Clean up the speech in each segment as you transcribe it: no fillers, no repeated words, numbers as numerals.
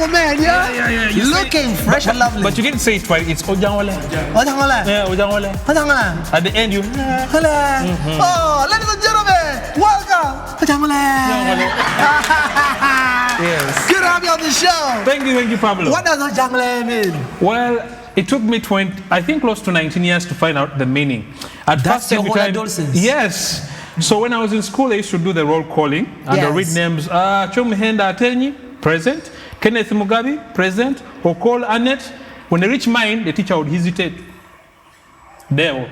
beautiful man, yeah? Yeah. Looking fresh and lovely. But you didn't say it right. It's ojangole. Ojangole. Yeah, ojangole. Ojangole. At the end, you. Oh, ladies and gentlemen, welcome. Ojangole. Yes. Good to have you on the show. Thank you, Pablo. What does ojangole mean? Well, it took me I think close to 19 years to find out the meaning. That's your whole adolescence. Yes. So when I was in school, I used to do the roll calling and I read names. Chomhenda Atenyi, present. Kenneth Mugabe, present. Okol Annette. When they reach mine, the teacher would hesitate. Deo.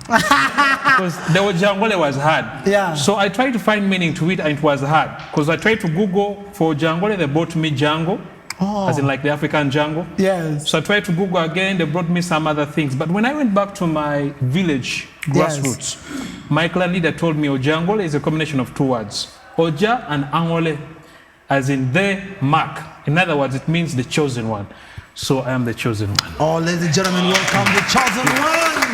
Because the ojangole was hard. Yeah. So I tried to find meaning to it and it was hard. Because I tried to Google for ojangole, they brought me Django. As in like the African jungle. Yes. So I tried to Google again, they brought me some other things. But when I went back to my village grassroots, my clan leader told me ojangole is a combination of two words. Oja and angole, as in the mark. In other words, it means the chosen one. So I am the chosen one. Oh, ladies and gentlemen, welcome the chosen one.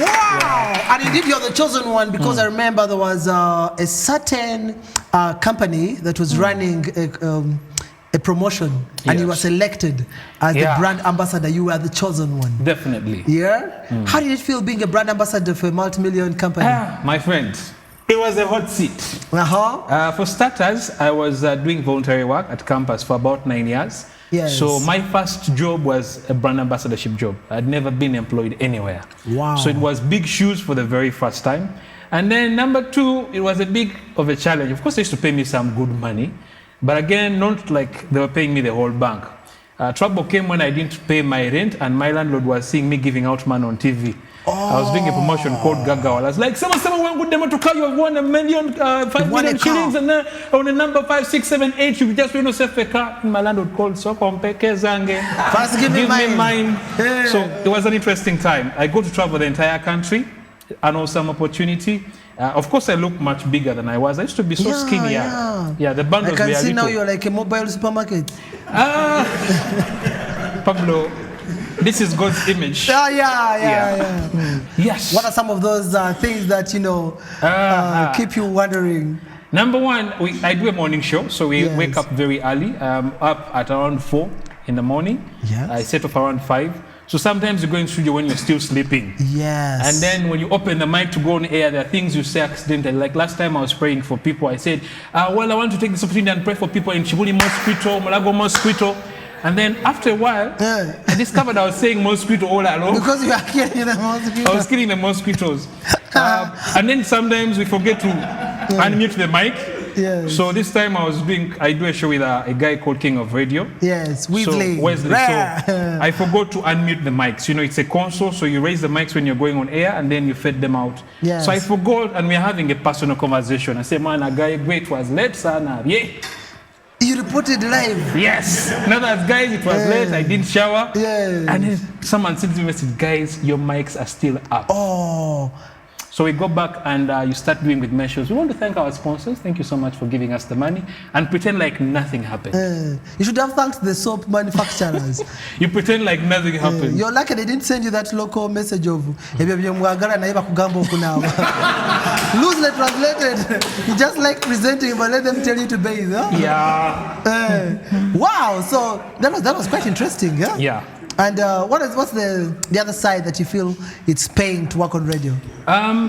Wow. And indeed you're the chosen one because I remember there was a certain company that was running a promotion and you were selected as the brand ambassador. You were the chosen one. Definitely. Yeah? How did it feel being a brand ambassador for a multi-million company? My friend, it was a hot seat. For starters, I was doing voluntary work at campus for about 9 years. Yes. So my first job was a brand ambassadorship job. I'd never been employed anywhere. Wow. So it was big shoes for the very first time. And then number two, it was a big of a challenge. Of course, they used to pay me some good money. But again, not like they were paying me the whole bank. Trouble came when I didn't pay my rent and my landlord was seeing me giving out money on TV. I was doing a promotion called Gagawa. I was like, someone one good demo to call you have won 5 million shillings and then on the number 5, 6, 7, 8, you just win yourself a car. And my landlord called, so first give me mine. Yeah. So it was an interesting time. I got to travel the entire country, an awesome opportunity. Of course, I look much bigger than I was. I used to be so skinny. Yeah, the bundles were I can see little. now you're like a mobile supermarket. Pablo, this is God's image. Yes. What are some of those things that, you know, keep you wondering? Number one, I do a morning show. So we wake up very early, up at around 4 in the morning. Yes. I set off around 5. So sometimes you go in studio when you're still sleeping. Yes. And then when you open the mic to go on air, there are things you say accidentally. Like last time I was praying for people, I said, well, I want to take this opportunity and pray for people in Chibuli Mosquito, Malago Mosquito. And then after a while, I discovered I was saying mosquito all along. Because you are killing the mosquitoes. I was killing the mosquitoes. And then sometimes we forget to unmute the mic. Yes. So this time I do a show with a guy called King of Radio. Yes, Wesley. So I forgot to unmute the mics. You know, it's a console, so you raise the mics when you're going on air and then you fed them out. Yes. So I forgot and we're having a personal conversation. I said, man, a guy great was late, son. Yeah. You reported live? Yes. In other words, guys, it was late, I didn't shower. Yes. And then someone sent me a message, guys, your mics are still up. Oh. So we go back and you start doing with measures. We want to thank our sponsors. Thank you so much for giving us the money and pretend like nothing happened. You should have thanked the soap manufacturers. You pretend like nothing happened. You're lucky they didn't send you that local message of loosely translated. You just like presenting, but let them tell you to bathe. Huh? Yeah. Wow. So that was quite interesting. Yeah. Yeah. And what's the other side that you feel it's paying to work on radio?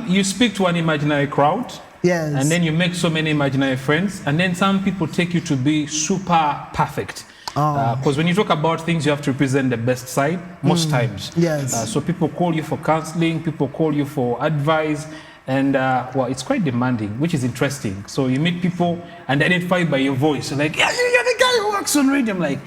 You speak to an imaginary crowd. Yes. And then you make so many imaginary friends. And then some people take you to be super perfect. Because when you talk about things, you have to represent the best side most times. Yes. So people call you for counseling. People call you for advice. And well, it's quite demanding, which is interesting. So you meet people and identify by your voice. Like, yeah, you're the guy who works on radio. I'm like,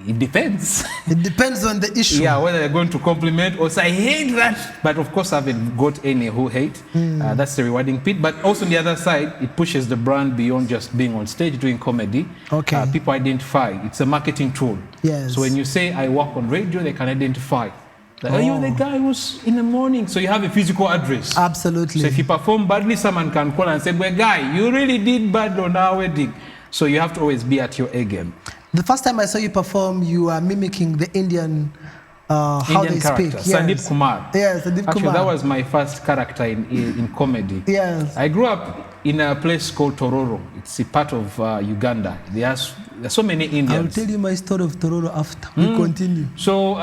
it depends. It depends on the issue. Yeah, whether they're going to compliment or say, I hate that. But of course, I haven't got any who hate. That's the rewarding bit. But also on the other side, it pushes the brand beyond just being on stage doing comedy. Okay. People identify. It's a marketing tool. Yes. So when you say, I work on radio, they can identify. Like, oh, you're the guy who's in the morning. So you have a physical address. Absolutely. So if you perform badly, someone can call and say, well, guy, you really did bad on our wedding. So you have to always be at your A game. The first time I saw you perform, you are mimicking the Indian, how they speak. Yes. Sandeep Kumar. Yes, Sandeep Kumar. Actually, that was my first character in comedy. Yes. I grew up in a place called Tororo. It's a part of Uganda. There's so many Indians. I'll tell you my story of Tororo after. We continue. So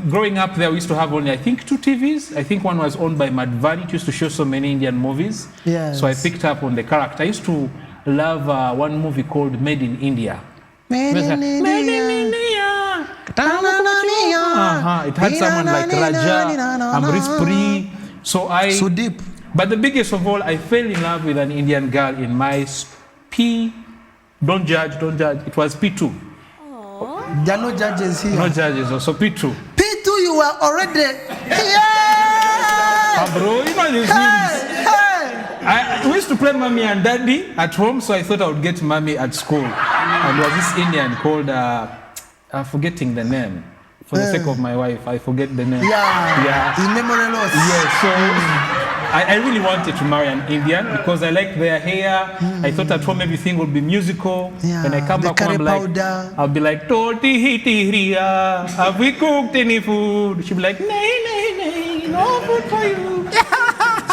growing up there, we used to have only, I think, 2 TVs. I think one was owned by Madhvani. It used to show so many Indian movies. Yes. So I picked up on the character. I used to love one movie called Made in India. Made in India. It had someone like Raja, Amrish Puri. So deep. But the biggest of all, I fell in love with an Indian girl in my don't judge. It was P2. There are no judges here. No judges, also P2. P2, you were already. Yeah! Pablo, you know these things. We used to play mommy and daddy at home, so I thought I would get mommy at school. And there was this Indian called, I'm forgetting the name. For the sake of my wife, I forget the name. Yeah. His memory loss. Yeah, so I really wanted to marry an Indian because I like their hair. I thought at home everything would be musical. Yeah. When I come back home, I'll be like, Toti hiti ria, have we cooked any food? She'll be like, nay, no food for you.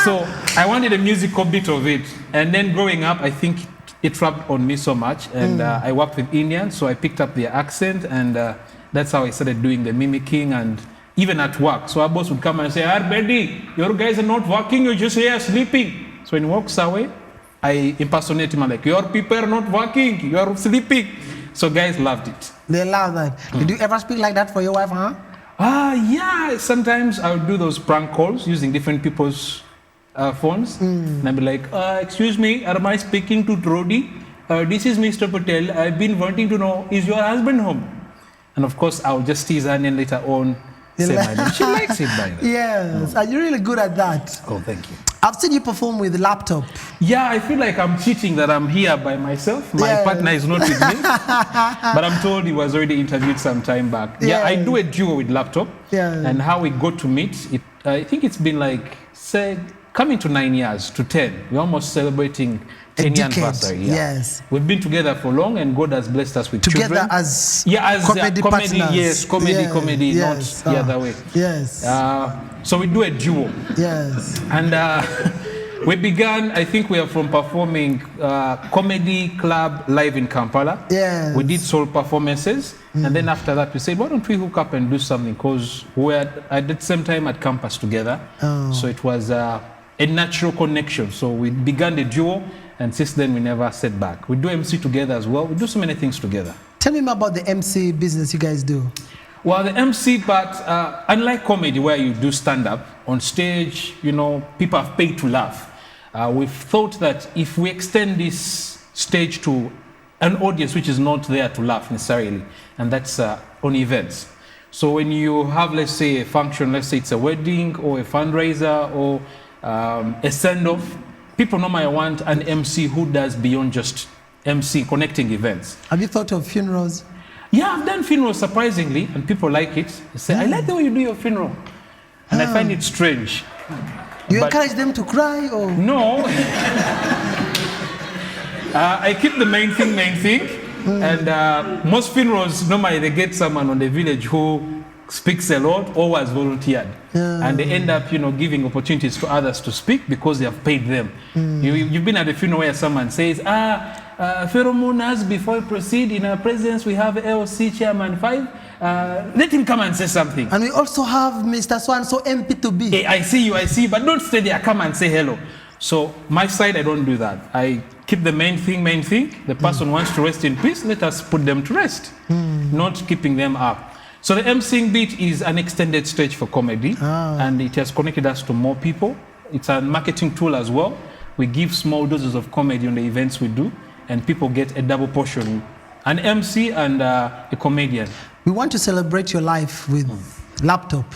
So I wanted a musical bit of it. And then growing up, I think it rubbed on me so much. And I worked with Indians, so I picked up their accent. And that's how I started doing the mimicking and even at work. So our boss would come and say, Betty, your guys are not working, you're just here sleeping. So when he walks away, I impersonate him. I'm like, your people are not working, you're sleeping. So guys loved it. They love that. Did you ever speak like that for your wife, huh? Yeah. Sometimes I would do those prank calls using different people's phones. And I'd be like, excuse me, am I speaking to Trodi? This is Mr. Patel. I've been wanting to know, is your husband home? And of course, I'll just tease her and then later on say my name. She likes it by the way. Yes, and you're really good at that. Oh, thank you. I've seen you perform with laptop. Yeah, I feel like I'm cheating that I'm here by myself. My partner is not with me. But I'm told he was already interviewed some time back. Yeah, I do a duo with laptop. Yeah. And how we got to meet, I think it's been like, coming to 9 years, to 10. We're almost celebrating 10-year anniversary. Yeah. Yes. We've been together for long and God has blessed us with children. Together as comedy partners. Yes, comedy, yes. not the other way. Yes. So we do a duo. Yes. And we began, I think we are from performing comedy club live in Kampala. Yes. We did soul performances. And then after that we said, why don't we hook up and do something? Because we were at the same time at campus together. So it was a natural connection. So we began the duo. And since then, we never set back. We do MC together as well. We do so many things together. Tell me more about the MC business you guys do. Well, the MC part, unlike comedy where you do stand-up, on stage, people have paid to laugh. We've thought that if we extend this stage to an audience which is not there to laugh necessarily, and that's on events. So when you have, let's say, a function, let's say it's a wedding or a fundraiser or a send-off, people normally want an MC who does beyond just MC, connecting events. Have you thought of funerals? Yeah, I've done funerals surprisingly, and people like it. They say, I like the way you do your funeral. And I find it strange. Do you encourage them to cry? Or? No. I keep the main thing. And most funerals, normally they get someone on the village who speaks a lot or was volunteered. And they end up, giving opportunities to others to speak because they have paid them. You've been at a funeral where someone says, Pheromonas, before we proceed, in our presence we have LC Chairman 5. Let him come and say something. And we also have Mr. So-and-so MP to be. Hey, I see you, but don't stay there, come and say hello. So my side, I don't do that. I keep the main thing. The person wants to rest in peace, let us put them to rest, not keeping them up. So the emceeing bit is an extended stage for comedy, and it has connected us to more people. It's a marketing tool as well. We give small doses of comedy on the events we do, and people get a double portion, an MC and a comedian. We want to celebrate your life with laptop,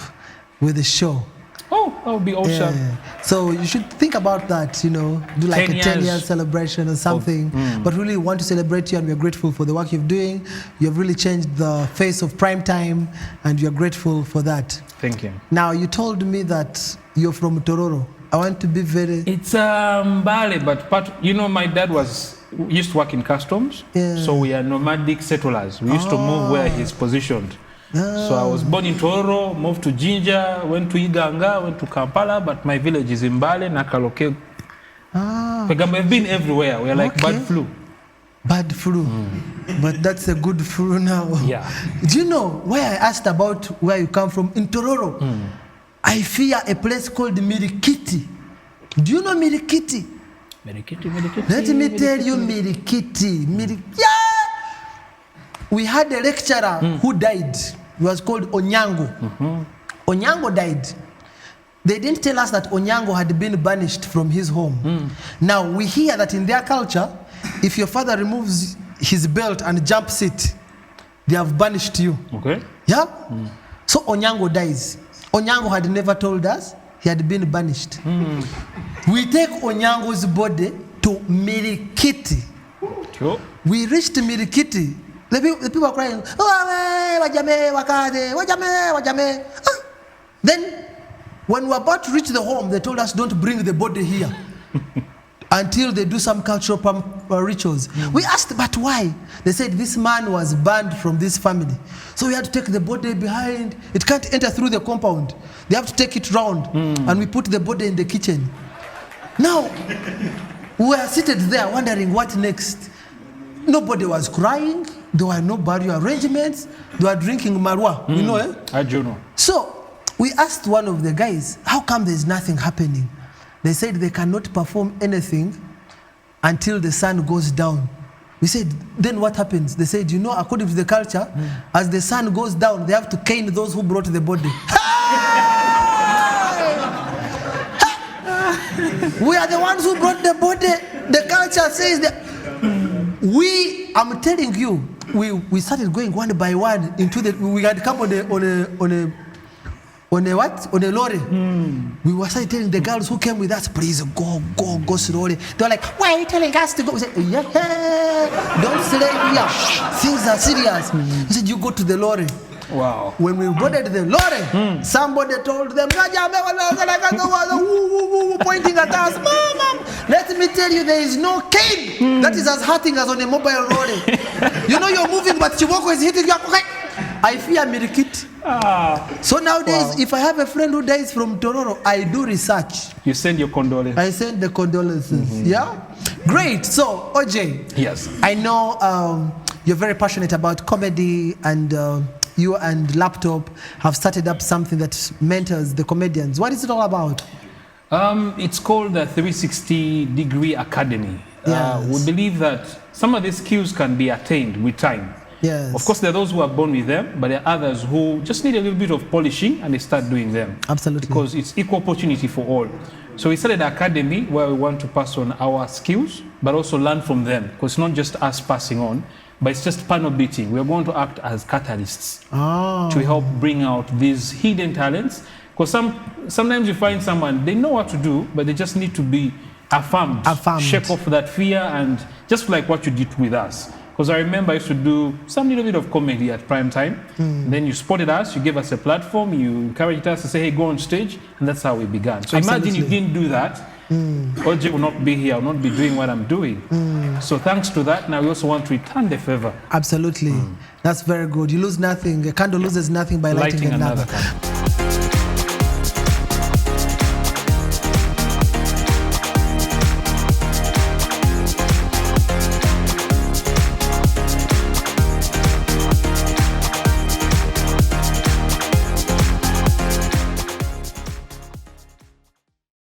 with a show. Oh, that would be awesome. Yeah. So you should think about that, do like a 10-year celebration or something. But really want to celebrate you, and we're grateful for the work you're doing. You have really changed the face of prime time, and you're grateful for that. Thank you. Now, you told me that you're from Tororo. I want to be very... It's Mbale, but my dad used to work in customs. Yeah. So we are nomadic settlers. We used to move where he's positioned. So I was born in Tororo, moved to Jinja, went to Uganda, went to Kampala, but my village is in Mbale, Nakaloke. We've been everywhere. We're like Okay. bird flu. Bad flu. But that's a good flu now. Yeah. Do you know why I asked about where you come from? In Tororo, I fear a place called Mirikiti. Do you know Mirikiti? Medikiti. Let me tell you, Mirikiti. Yeah! We had a lecturer who died. He was called Onyango. Onyango died. They didn't tell us that Onyango had been banished from his home. Now, we hear that in their culture, if your father removes his belt and jumps it, they have banished you. Okay. Yeah? So Onyango dies. Onyango had never told us he had been banished. We take Onyango's body to Mirikiti. Sure. We reached Mirikiti. The people are crying, wajame, wakade, wajame. Then, when we were about to reach the home, they told us don't bring the body here until they do some cultural rituals. We asked, but why? They said this man was banned from this family. So we had to take the body behind. It can't enter through the compound. They have to take it round. And we put the body in the kitchen. Now, we were seated there wondering what next. Nobody was crying. There were no burial arrangements. They were drinking marwa. You know, eh? I do know. So we asked one of the guys, how come there's nothing happening? They said they cannot perform anything until the sun goes down. We said, then what happens? They said, you know, according to the culture, as the sun goes down, they have to cane those who brought the body. We are the ones who brought the body. The culture says that I'm telling you, we started going one by one into we had come on a lorry. We were started telling the girls who came with us, please go slowly. They were like, why are you telling us to go? We said, yeah, don't stay here. Things are serious. We said, you go to the lorry. Wow. When we boarded the lorry, somebody told them, pointing at us, Mom, let me tell you, there is no cane that is as hurting as on a mobile lorry. You know you're moving, but Chiboko is hitting you. I fear Mirikit. So nowadays, if I have a friend who dies from Tororo, I do research. You send your condolences. I send the condolences. Yeah? Great. So, OJ. Yes. I know you're very passionate about comedy, and you and Laptop have started up something that mentors the comedians. What is it all about? It's called the 360-degree Academy. Yes. We believe that some of these skills can be attained with time. Yes. Of course, there are those who are born with them, but there are others who just need a little bit of polishing and they start doing them. Absolutely. Because it's equal opportunity for all. So we started an academy where we want to pass on our skills, but also learn from them. Because it's not just us passing on, but it's just panel beating. We're going to act as catalysts to help bring out these hidden talents. Because sometimes you find someone, they know what to do, but they just need to be affirmed. Shake off that fear, and just like what you did with us. Because I remember I used to do some little bit of comedy at prime time. Then you spotted us, you gave us a platform, you encouraged us to say, hey, go on stage, and that's how we began. So imagine you didn't do that, OJ will not be here, I will not be doing what I'm doing. So thanks to that, now we also want to return the favor. Absolutely. That's very good. You lose nothing. A candle loses nothing by lighting another. Candle.